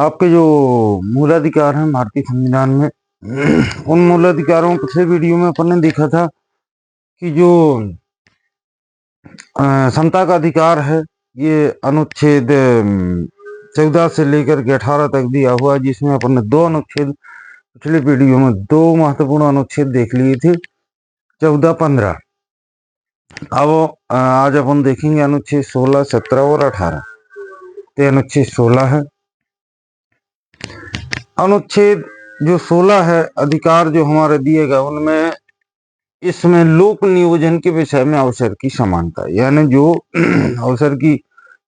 आपके जो मूलाधिकार हैं भारतीय संविधान में, उन मूलाधिकारों पिछले वीडियो में अपन ने देखा था कि जो समता का अधिकार है ये अनुच्छेद 14 से लेकर के 18 तक दिया हुआ, जिसमें अपन ने दो अनुच्छेद पिछले वीडियो में दो महत्वपूर्ण अनुच्छेद देख लिए थे, 14-15। अब आज अपन देखेंगे अनुच्छेद 16, 17 और 18। तो अनुच्छेद 16 है। अनुच्छेद जो 16 है, अधिकार जो हमारे दिए गए उनमें इसमें लोक नियोजन के विषय में अवसर की समानता, यानी जो अवसर की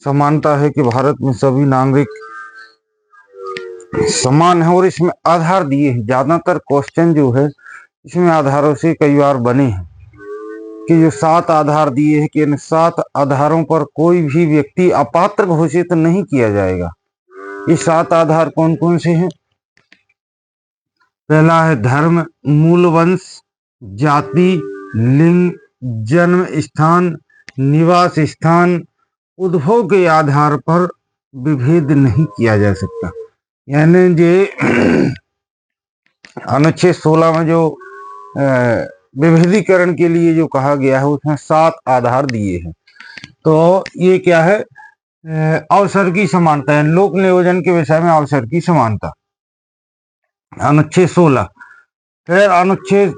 समानता है कि भारत में सभी नागरिक समान है, और इसमें आधार दिए हैं। ज्यादातर क्वेश्चन जो है इसमें आधारों से कई बार बने हैं कि जो 7 आधार दिए हैं कि इन 7 आधारों पर कोई भी व्यक्ति अपात्र घोषित नहीं किया जाएगा। ये 7 आधार कौन कौन से हैं? पहला है धर्म, मूल वंश, जाति, लिंग, जन्म स्थान, निवास स्थान, उद्भव के आधार पर विभेद नहीं किया जा सकता। यानी ये अनुच्छेद 16 में जो विभेदीकरण के लिए जो कहा गया है उसमें 7 आधार दिए हैं। तो ये क्या है? अवसर की समानता है, लोक नियोजन के विषय में अवसर की समानता, अनुच्छेद 16। फिर अनुच्छेद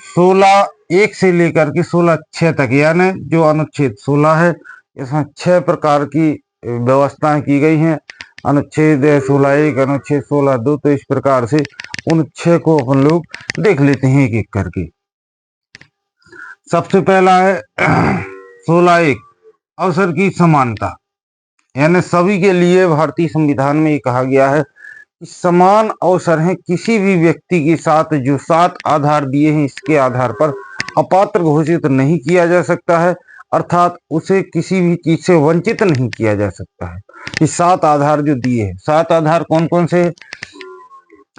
16(1) से लेकर के 16(6) तक, यानी जो अनुच्छेद 16 है इसमें 6 प्रकार की व्यवस्थाएं की गई हैं। अनुच्छेद 16(1), अनुच्छेद 16(2), तो इस प्रकार से उन 6 को अपन लोग देख लेते हैं एक एक करके। सबसे पहला है 16(1) अवसर की समानता, यानी सभी के लिए भारतीय संविधान में ये कहा गया है कि समान अवसर हैं। किसी भी व्यक्ति के साथ जो 7 आधार दिए हैं इसके आधार पर अपात्र घोषित नहीं किया जा सकता है, अर्थात उसे किसी भी चीज से वंचित नहीं किया जा सकता है। ये 7 आधार जो दिए हैं, 7 आधार कौन कौन से?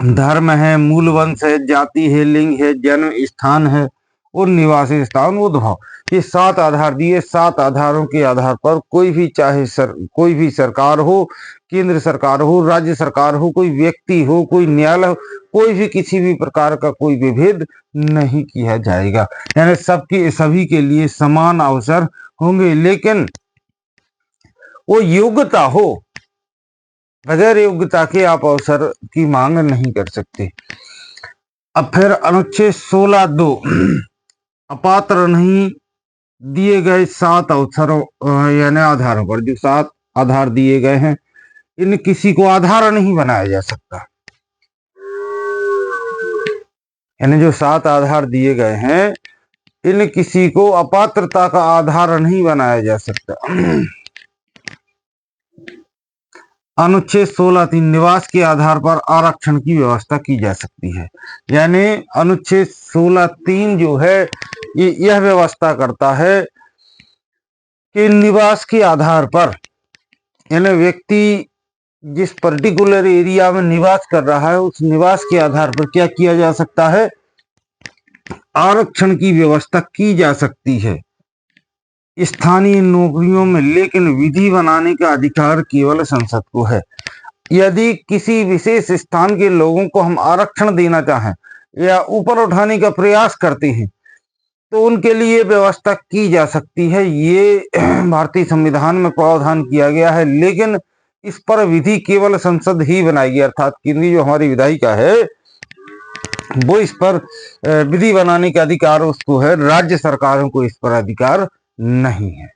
धर्म है, मूल वंश है, जाति है, लिंग है, जन्म स्थान है और निवासी स्थान, उद्भव। ये 7 आधार दिए। 7 आधारों के आधार पर कोई भी, चाहे कोई भी सरकार हो, केंद्र सरकार हो, राज्य सरकार हो, कोई व्यक्ति हो, कोई न्यायालय हो, कोई भी किसी भी प्रकार का कोई विभेद नहीं किया जाएगा। यानी सबके सभी के लिए समान अवसर होंगे, लेकिन वो योग्यता हो, बगैर योग्यता के आप अवसर की मांग नहीं कर सकते। अब फिर अनुच्छेद 16(2) अपात्र नहीं दिए गए 7 अवसरों यानी आधारों पर, जो 7 आधार दिए गए हैं इन किसी को आधार नहीं बनाया जा सकता। यानी जो 7 आधार दिए गए हैं इन किसी को अपात्रता का आधार नहीं बनाया जा सकता। अनुच्छेद 16(3) निवास के आधार पर आरक्षण की व्यवस्था की जा सकती है। यानी अनुच्छेद 16(3) जो है ये यह व्यवस्था करता है कि निवास के आधार पर, यानी व्यक्ति जिस पर्टिकुलर एरिया में निवास कर रहा है उस निवास के आधार पर क्या किया जा सकता है? आरक्षण की व्यवस्था की जा सकती है स्थानीय नौकरियों में, लेकिन विधि बनाने का अधिकार केवल संसद को है। यदि किसी विशेष स्थान के लोगों को हम आरक्षण देना चाहें या ऊपर उठाने का प्रयास करते हैं तो उनके लिए व्यवस्था की जा सकती है। ये भारतीय संविधान में प्रावधान किया गया है, लेकिन इस पर विधि केवल संसद ही बनाएगी, अर्थात केंद्रीय जो हमारी विधायिका है वो इस पर विधि बनाने का अधिकार उसको है, राज्य सरकारों को इस पर अधिकार नहीं है।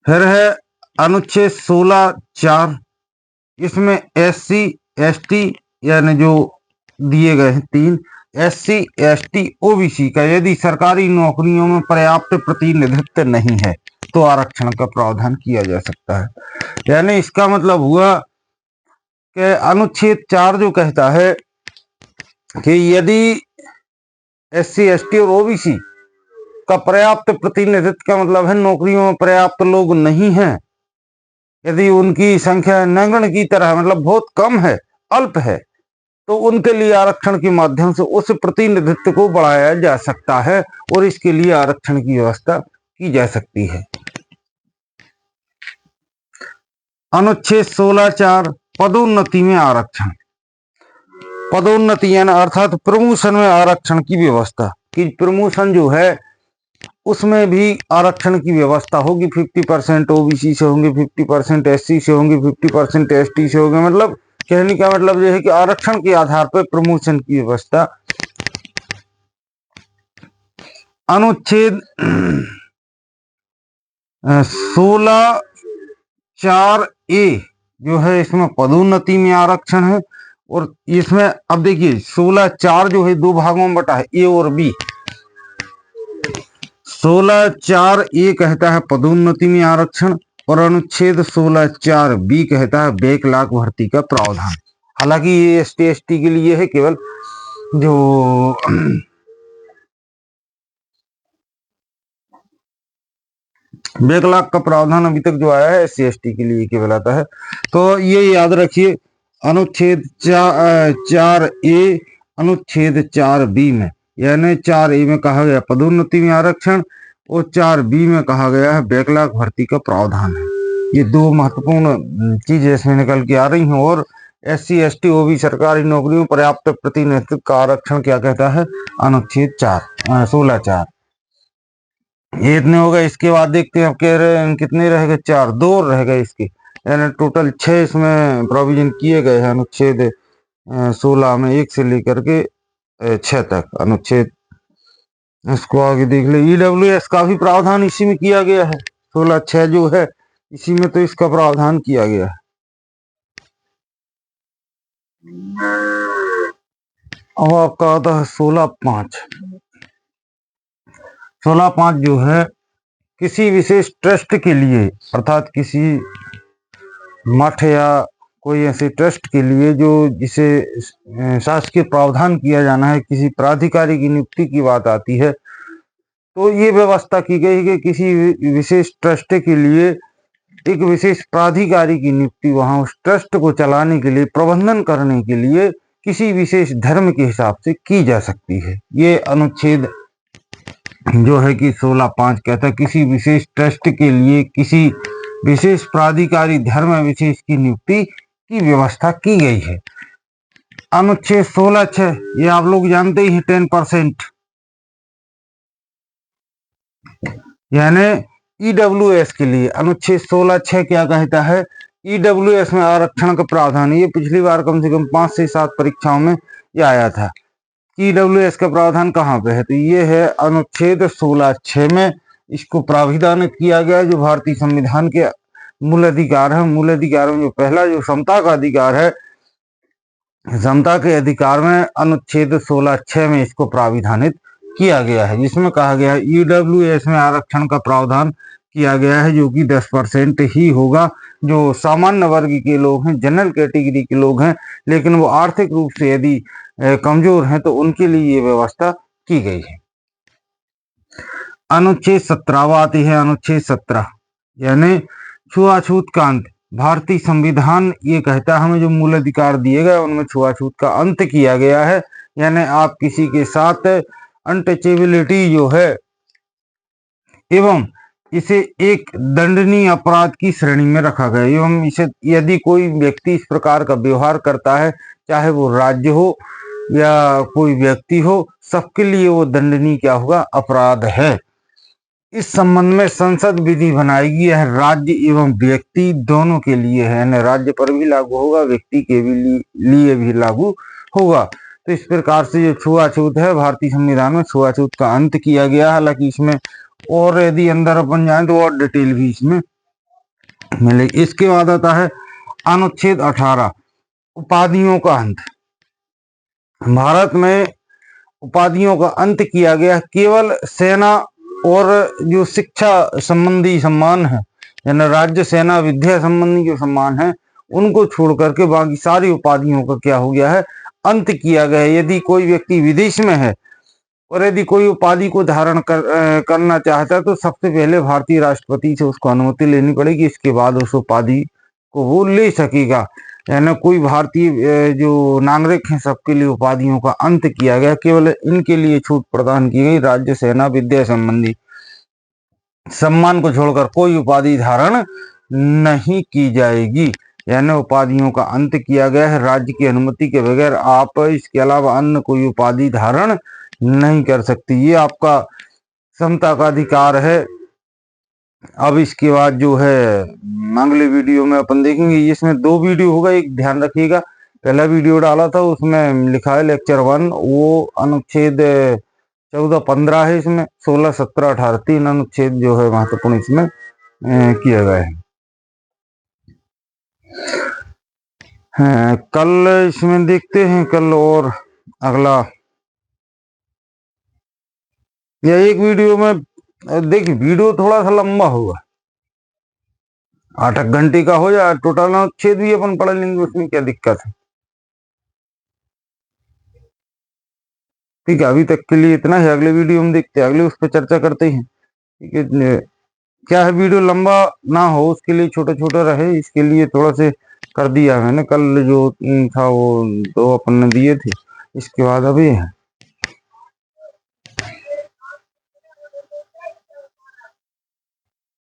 फिर है अनुच्छेद 16(4), इसमें SC ST यानी जो दिए गए हैं 3, SC ST OBC का यदि सरकारी नौकरियों में पर्याप्त प्रतिनिधित्व नहीं है तो आरक्षण का प्रावधान किया जा सकता है। यानी इसका मतलब हुआ कि अनुच्छेद 4 जो कहता है कि यदि SC ST और OBC का पर्याप्त प्रतिनिधित्व का मतलब है नौकरियों में पर्याप्त लोग नहीं हैं, यदि उनकी संख्या नगण्य की तरह मतलब बहुत कम है, अल्प है, तो उनके लिए आरक्षण के माध्यम से उस प्रतिनिधित्व को बढ़ाया जा सकता है और इसके लिए आरक्षण की व्यवस्था की जा सकती है। अनुच्छेद 16(4) पदोन्नति में आरक्षण। पदोन्नति यानी अर्थात प्रमोशन में आरक्षण की व्यवस्था, कि प्रमोशन जो है उसमें भी आरक्षण की व्यवस्था होगी। 50% ओबीसी से होंगे, 50% एससी से होंगे, 50% एसटी से होंगे। मतलब कहने का मतलब यह है कि आरक्षण के आधार पर प्रमोशन की व्यवस्था। अनुच्छेद 16(4)(a) जो है इसमें पदोन्नति में आरक्षण है। और इसमें अब देखिए 16(4) जो है दो भागों में बटा है, ए और बी। 16(4)(a) कहता है पदोन्नति में आरक्षण और अनुच्छेद 16(4)(b) कहता है बैकलॉग भर्ती का प्रावधान। हालांकि ये एसटी एसटी के लिए है केवल, जो बैकलॉग का प्रावधान अभी तक जो आया है एससी एसटी के लिए केवल आता है। तो ये याद रखिए, अनुच्छेद 4(a) अनुच्छेद 4(b) में, यानी 4(a) में कहा गया पदोन्नति में आरक्षण और 4(b) में कहा गया है बैकलॉग भर्ती का प्रावधान है। ये दो महत्वपूर्ण चीजें इसमें निकल के आ रही हैं। और एससी एसटी ओबी सरकारी नौकरियों में पर्याप्त प्रतिनिधित्व का आरक्षण क्या कहता है, अनुच्छेद 16(4). ये इतने हो गए। इसके बाद देखते हैं, अब कह रहे हैं कितने रह गए, 4, 2 रह गए इसके, यानी टोटल 6 इसमें प्रोविजन किए गए हैं अनुच्छेद 16 में, 1 से लेकर के 6 तक अनुच्छेद। इसको आगे देख ले, ईडब्ल्यूएस का भी प्रावधान इसी में किया गया है। 16(6) जो है इसी में तो इसका प्रावधान किया गया है। अब आपका आता है 16(5). 16(5) जो है किसी विशेष ट्रस्ट के लिए, अर्थात किसी मठ या कोई ऐसे ट्रस्ट के लिए जो जिसे शासकीय प्रावधान किया जाना है, किसी प्राधिकारी की नियुक्ति की बात आती है, तो ये व्यवस्था की गई है कि किसी विशेष ट्रस्ट के लिए एक विशेष प्राधिकारी की नियुक्ति वहां उस ट्रस्ट को चलाने के लिए, प्रबंधन करने के लिए किसी विशेष धर्म के हिसाब से की जा सकती है। ये अनुच्छेद जो है कि 16(5) कहता है किसी विशेष ट्रस्ट के लिए किसी विशेष प्राधिकारी धर्म विशेष की नियुक्ति की व्यवस्था की गई है। अनुच्छेद 16(6) ये आप लोग जानते ही हैं, 10%, यानी ईडब्ल्यूएस के लिए अनुच्छेद 16(6) क्या कहता है, ईडब्ल्यूएस में आरक्षण का प्रावधान। ये पिछली बार कम से कम 5 से 7 परीक्षाओं में ये आया था। ईडब्ल्यूएस का प्रावधान कहाँ पे है, तो ये है अनुच्छेद 16(6) में। इसको प्राविधानित किया गया है, जो भारतीय संविधान के मूल अधिकार है। मूल अधिकार में जो पहला जो समता का अधिकार है, समता के अधिकार में अनुच्छेद 16(6) में इसको प्राविधानित किया गया है, जिसमें कहा गया है ईडब्ल्यूएस में आरक्षण का प्रावधान किया गया है, जो कि 10% ही होगा। जो सामान्य वर्ग के लोग हैं, जनरल कैटेगरी के लोग हैं, लेकिन वो आर्थिक रूप से यदि कमजोर हैं तो उनके लिए ये व्यवस्था की गई है। अनुच्छेद 17 आती है, अनुच्छेद 17 यानी छुआछूत का अंत। भारतीय संविधान ये कहता है हमें जो मूल अधिकार दिए गए उनमें छुआछूत का अंत किया गया है, यानी आप किसी के साथ अनटचेबिलिटी जो है एवं इसे एक दंडनीय अपराध की श्रेणी में रखा गया है। एवं इसे यदि कोई व्यक्ति इस प्रकार का व्यवहार करता है, चाहे वो राज्य हो या कोई व्यक्ति हो, सबके लिए वो दंडनीय क्या होगा, अपराध है। इस संबंध में संसद विधि बनाएगी, यह राज्य एवं व्यक्ति दोनों के लिए है, यानी राज्य पर भी लागू होगा, व्यक्ति के भी लिए भी लागू होगा। तो इस प्रकार से जो छुआछूत है, भारतीय संविधान में छुआछूत का अंत किया गया। हालांकि इसमें और यदि अंदर अपन जाए तो और डिटेल भी इसमें मिलेगी। इसके बाद आता है अनुच्छेद 18 उपाधियों का अंत। भारत में उपाधियों का अंत किया गया, केवल सेना और जो शिक्षा संबंधी सम्मान है, यानी राज्य सेना विद्या संबंधी जो सम्मान है, उनको छोड़ करके बाकी सारी उपाधियों का क्या हो गया है, अंत किया गया है। यदि कोई व्यक्ति विदेश में है और यदि कोई उपाधि को धारण करना चाहता है तो सबसे पहले भारतीय राष्ट्रपति से उसको अनुमति लेनी पड़ेगी, इसके बाद उस उपाधि को वो ले सकेगा। यानी कोई भारतीय जो नागरिक हैं सबके लिए उपाधियों का अंत किया गया, केवल इनके लिए छूट प्रदान की गई। राज्य सेना विद्या संबंधी सम्मान को छोड़कर कोई उपाधि धारण नहीं की जाएगी। यानी उपाधियों का अंत किया गया है। राज्य की अनुमति के बगैर आप इसके अलावा अन्य कोई उपाधि धारण नहीं कर सकती। ये आपका समता का अधिकार है। अब इसके बाद जो है अगले वीडियो में अपन देखेंगे। इसमें 2 वीडियो होगा, एक ध्यान रखिएगा। पहला वीडियो डाला था उसमें लिखा है लेक्चर 1, वो अनुच्छेद 14-15 है। इसमें 16, 17, 18 3 अनुच्छेद जो है महत्वपूर्ण इसमें किया गया है। कल इसमें देखते हैं, कल और अगला या एक वीडियो में देखिए, वीडियो थोड़ा सा लंबा होगा, 8 घंटे का हो जाए, टोटल अनुच्छेद भी अपन पढ़ लेंगे, उसमें क्या दिक्कत है। ठीक है, अभी तक के लिए इतना ही। अगले वीडियो में देखते हैं, अगले उस पर चर्चा करते हैं। ठीक है, क्या है, वीडियो लंबा ना हो उसके लिए छोटा छोटा रहे, इसके लिए थोड़ा से कर दिया मैंने। कल जो था वो 2 अपन ने दिए थे, इसके बाद अभी